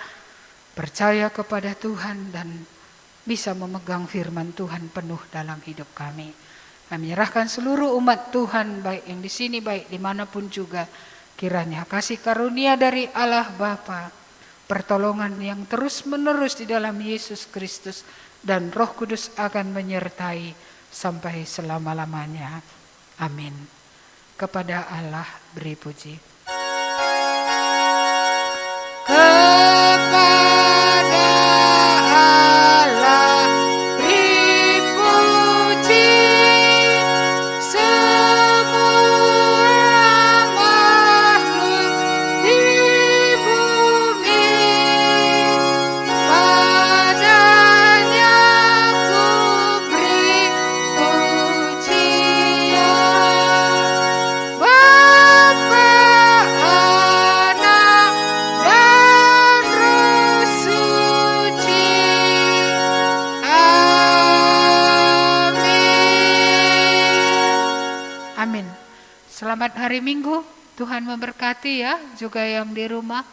percaya kepada Tuhan, dan bisa memegang firman Tuhan penuh dalam hidup kami. Kami menyerahkan seluruh umat Tuhan, baik yang di sini, baik dimanapun juga. Kiranya kasih karunia dari Allah Bapa, pertolongan yang terus-menerus di dalam Yesus Kristus dan Roh Kudus akan menyertai sampai selama-lamanya. Amin. Kepada Allah beri puji. Amin. Selamat hari Minggu. Tuhan memberkati ya, juga yang di rumah.